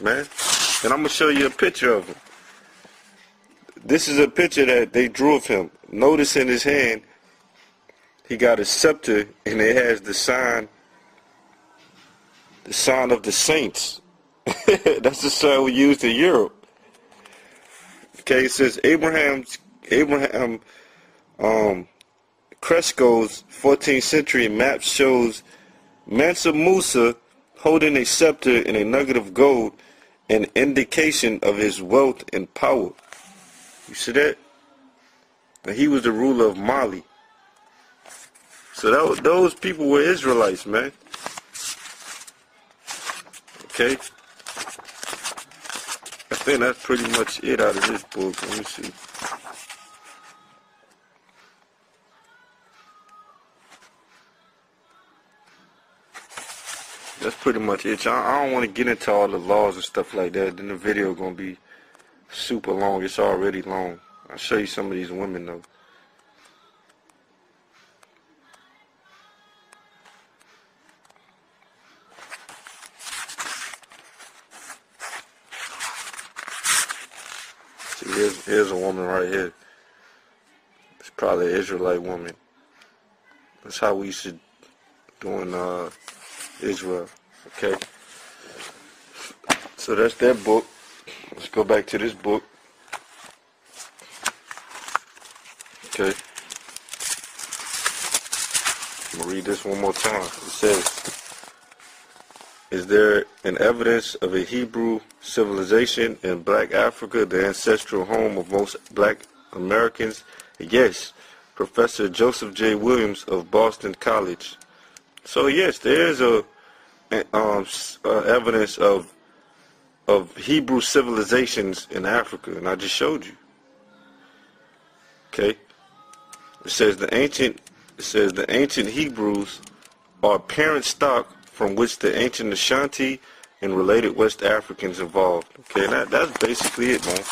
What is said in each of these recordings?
man. And I'm going to show you a picture of him. This is a picture that they drew of him. Notice in his hand, he got a scepter, and it has the sign of the saints. That's the sign we used in Europe. Okay, it says Abraham Cresco's 14th century map shows Mansa Musa holding a scepter and a nugget of gold, an indication of his wealth and power. You see that? And he was the ruler of Mali. So those people were Israelites, man. Okay? I think that's pretty much it out of this book. Let me see. That's pretty much it. I don't want to get into all the laws and stuff like that. Then the video going to be super long. It's already long. I'll show you some of these women, though. See, here's a woman right here. It's probably an Israelite woman. That's how we should do in Israel. Okay? So that's that book. Let's go back to this book. Okay. I'm going to read this one more time. It says, is there an evidence of a Hebrew civilization in Black Africa, the ancestral home of most Black Americans? Yes. Professor Joseph J. Williams of Boston College. So yes, there is evidence of Hebrew civilizations in Africa, and I just showed you. Okay. It says the ancient Hebrews are parent stock from which the ancient Ashanti and related West Africans evolved. Okay, and that's basically it, man.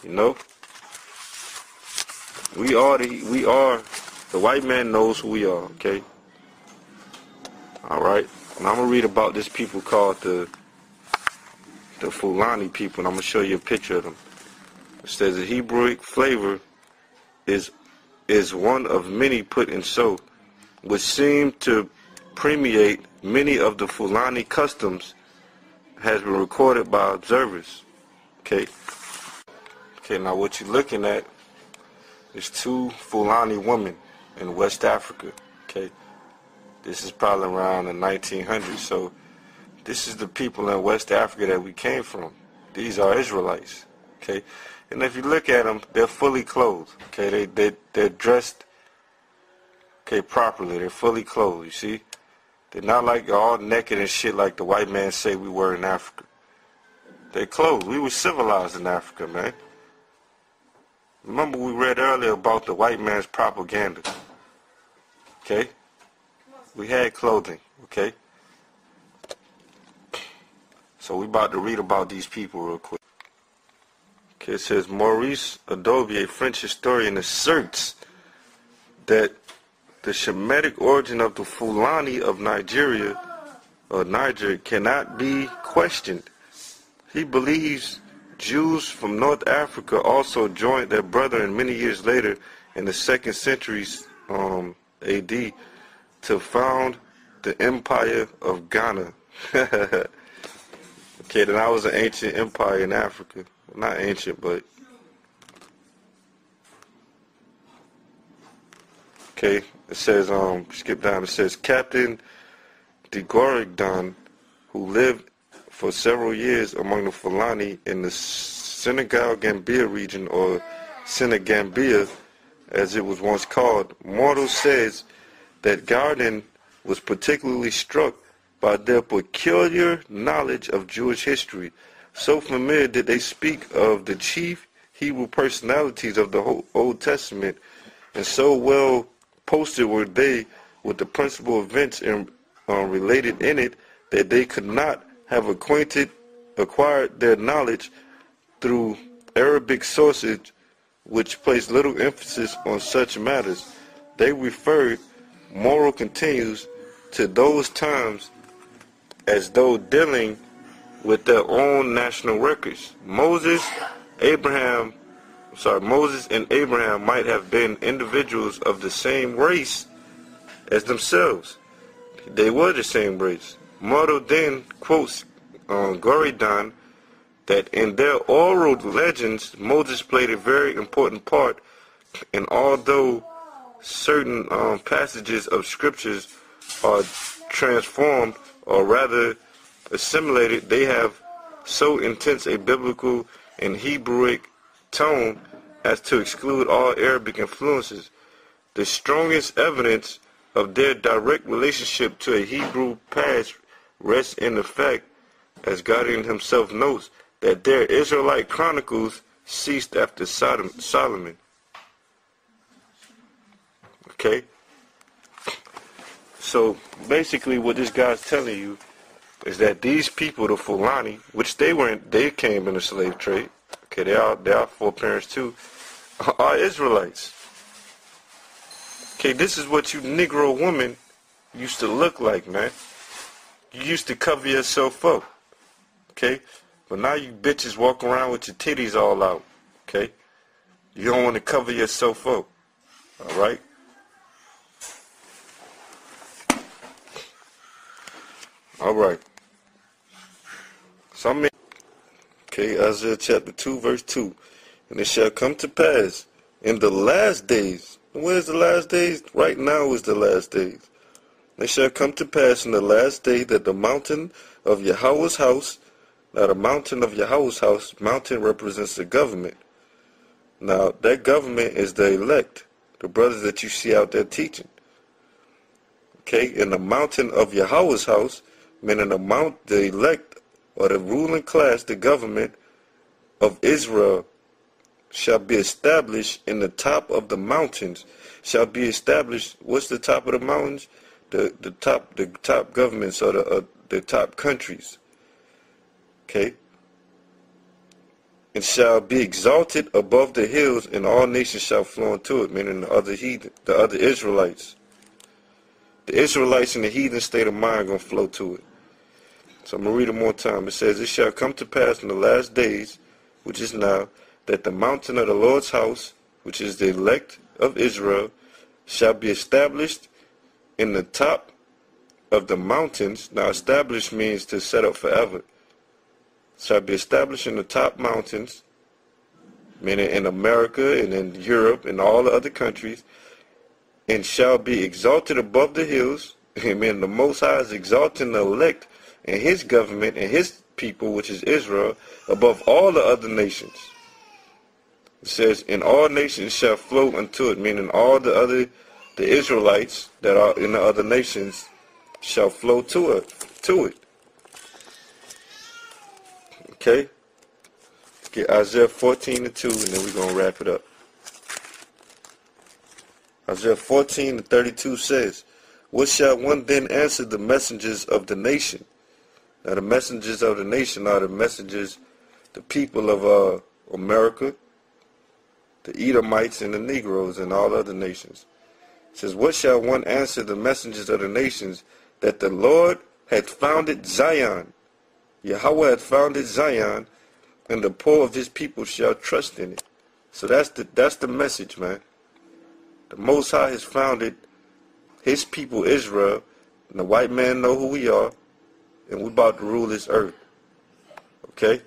You know, we are the white man knows who we are. Okay. All right. And I'm gonna read about this people called the Fulani people, and I'm gonna show you a picture of them. It says the Hebrew flavor is one of many put in soap, which seem to permeate many of the Fulani customs, has been recorded by observers. Okay. Okay, now what you're looking at is two Fulani women in West Africa. Okay. This is probably around the 1900s. So this is the people in West Africa that we came from. These are Israelites. Okay. And if you look at them, they're fully clothed. Okay. They're dressed, okay, properly. They're fully clothed, you see. They're not like all naked and shit like the white man say we were in Africa. They're clothed. We were civilized in Africa, man. Remember we read earlier about the white man's propaganda. Okay? We had clothing, okay? So we about to read about these people real quick. Okay, it says Maurice Adobe, a French historian, asserts that the Shemitic origin of the Fulani of Niger cannot be questioned. He believes Jews from North Africa also joined their brethren many years later in the 2nd century AD to found the Empire of Ghana. Okay, then I was an ancient empire in Africa. Not ancient, but... Okay, it says, skip down, it says, Captain de Gorigdan, who lived for several years among the Fulani in the Senegal-Gambia region, or Senegambia, as it was once called, Mortal says that Garden was particularly struck by their peculiar knowledge of Jewish history. So familiar did they speak of the chief Hebrew personalities of the Old Testament, and so well posted were they with the principal events related in it, that they could not have acquired their knowledge through Arabic sources, which placed little emphasis on such matters. They referred, Morrow continues, to those times as though dealing with their own national records. Moses and Abraham might have been individuals of the same race as themselves. They were the same race. Moro then quotes Goridon that in their oral legends, Moses played a very important part, and although certain passages of scriptures are transformed, or rather assimilated, they have so intense a biblical and Hebrewic tone as to exclude all Arabic influences. The strongest evidence of their direct relationship to a Hebrew past rests in the fact, as Guardian himself notes, that their Israelite chronicles ceased after Solomon. Okay? So basically what this guy's telling you is that these people, the Fulani, which they came in the slave trade, okay, they are foreparents too, are Israelites. Okay, this is what you Negro women used to look like, man. You used to cover yourself up, okay? But now you bitches walk around with your titties all out, okay? You don't want to cover yourself up, all right? All right. So okay, Isaiah chapter 2, verse 2. And it shall come to pass in the last days. Where's the last days? Right now is the last days. It shall come to pass in the last day that the mountain of Yahweh's house, now the mountain of Yahweh's house, mountain represents the government. Now that government is the elect, the brothers that you see out there teaching. Okay, in the mountain of Yahweh's house, meaning the elect or the ruling class, the government of Israel, shall be established in the top of the mountains. Shall be established. What's the top of the mountains? The top governments, or the top countries. Okay. And shall be exalted above the hills, and all nations shall flow into it. Meaning the other Israelites. The Israelites in the heathen state of mind are going to flow to it. So I'm going to read it one more time. It says, it shall come to pass in the last days, which is now, that the mountain of the Lord's house, which is the elect of Israel, shall be established in the top of the mountains. Now established means to set up forever. Shall be established in the top mountains, meaning in America and in Europe and all the other countries, and shall be exalted above the hills. Amen. The Most High is exalting the elect and his government and his people, which is Israel, above all the other nations. It says, and all nations shall flow unto it, meaning all the Israelites that are in the other nations shall flow to it. Okay? Get Isaiah 14 and 2, and then we're going to wrap it up. Isaiah 14 and 32 says, what shall one then answer the messengers of the nation? Now the messengers of the nation are the people of America, the Edomites and the Negroes and all other nations. It says, what shall one answer the messengers of the nations? That the Lord had founded Zion. Yahweh had founded Zion, and the poor of his people shall trust in it. So that's the message, man. The Most High has founded his people Israel, and the white man know who we are, and we're about to rule this earth. Okay?